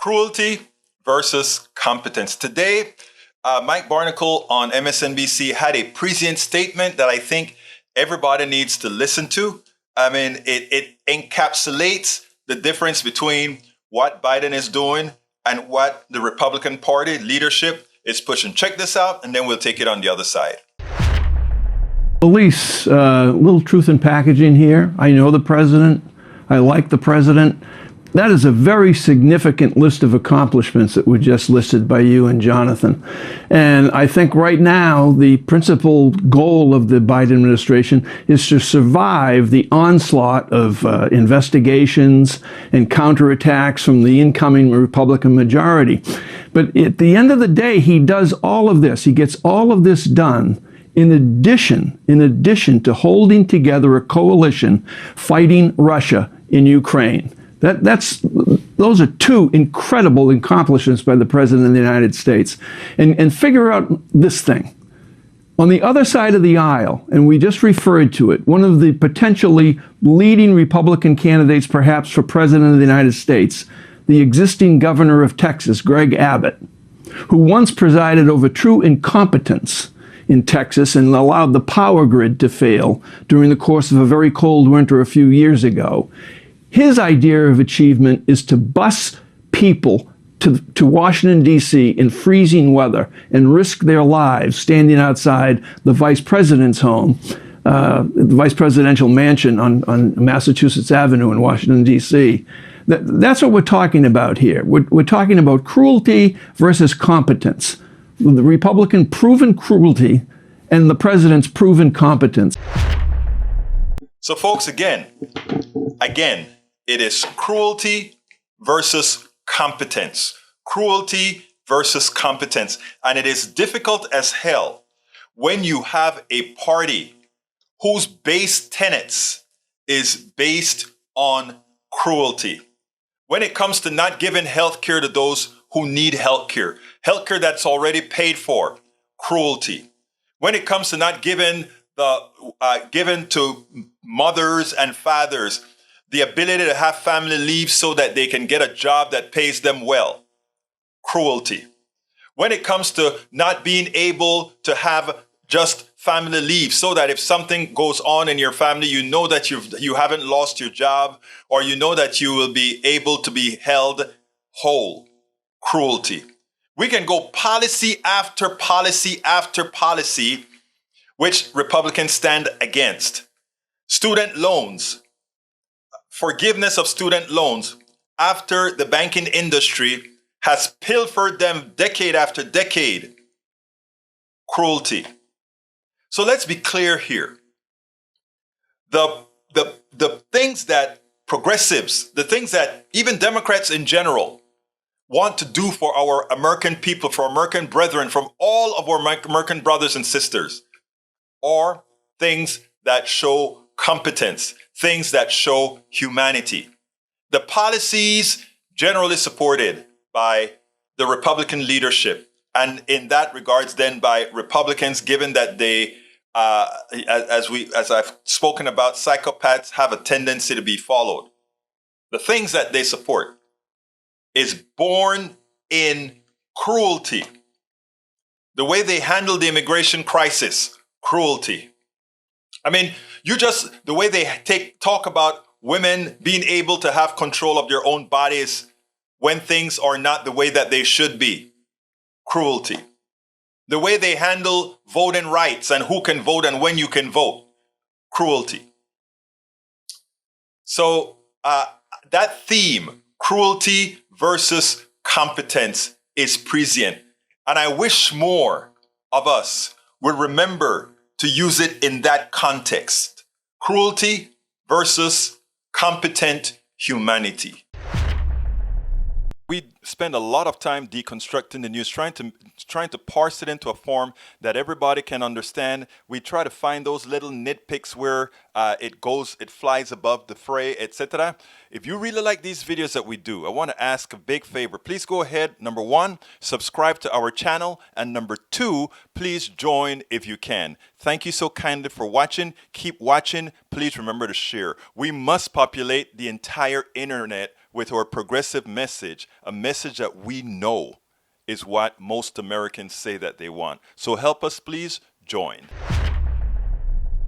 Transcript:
Cruelty versus competence. Today, Mike Barnacle on MSNBC had a prescient statement that I think everybody needs to listen to. I mean, it encapsulates the difference between what Biden is doing and what the Republican Party leadership is pushing. Check this out, and then we'll take it on the other side. Elise, little truth in packaging here. I know the president. I like the president. That is a very significant list of accomplishments that were just listed by you and Jonathan. And I think right now the principal goal of the Biden administration is to survive the onslaught of investigations and counterattacks from the incoming Republican majority. But at the end of the day, he does all of this. He gets all of this done in addition to holding together a coalition fighting Russia in Ukraine. Those are two incredible accomplishments by the President of the United States. And figure out this thing. On the other side of the aisle, and we just referred to it, one of the potentially leading Republican candidates perhaps for President of the United States, the existing governor of Texas, Greg Abbott, who once presided over true incompetence in Texas and allowed the power grid to fail during the course of a very cold winter a few years ago. His idea of achievement is to bus people to Washington, D.C. in freezing weather and risk their lives standing outside the vice president's home, the vice presidential mansion on Massachusetts Avenue in Washington, D.C. That's what we're talking about here. We're talking about cruelty versus competence. The Republican proven cruelty and the president's proven competence. So folks, again, it is cruelty versus competence. Cruelty versus competence. And it is difficult as hell when you have a party whose base tenets is based on cruelty. When it comes to not giving health care to those who need health care that's already paid for, cruelty. When it comes to not giving given to mothers and fathers the ability to have family leave so that they can get a job that pays them well, cruelty. When it comes to not being able to have just family leave so that if something goes on in your family, you know that you haven't lost your job, or you know that you will be able to be held whole, cruelty. We can go policy after policy after policy which Republicans stand against. Student loans, forgiveness of student loans after the banking industry has pilfered them decade after decade. Cruelty. So let's be clear here. The things that progressives, the things that even Democrats in general want to do for our American people, for American brethren, from all of our American brothers and sisters, are things that show competence, things that show humanity. The policies generally supported by the Republican leadership, and in that regards then by Republicans, given that they, as I've spoken about, psychopaths have a tendency to be followed. The things that they support is born in cruelty. The way they handle the immigration crisis, cruelty. I mean, the way they talk about women being able to have control of their own bodies when things are not the way that they should be, cruelty. The way they handle voting rights and who can vote and when you can vote, cruelty. So that theme, cruelty versus competence, is prescient. And I wish more of us would remember to use it in that context. Cruelty versus competent humanity. We spend a lot of time deconstructing the news, trying to parse it into a form that everybody can understand. We try to find those little nitpicks where it flies above the fray, etc. If you really like these videos that we do, I want to ask a big favor. Please go ahead. Number one, subscribe to our channel. And number two, please join if you can. Thank you so kindly for watching. Keep watching. Please remember to share. We must populate the entire internet with our progressive message, a message that we know is what most Americans say that they want. So help us, please join.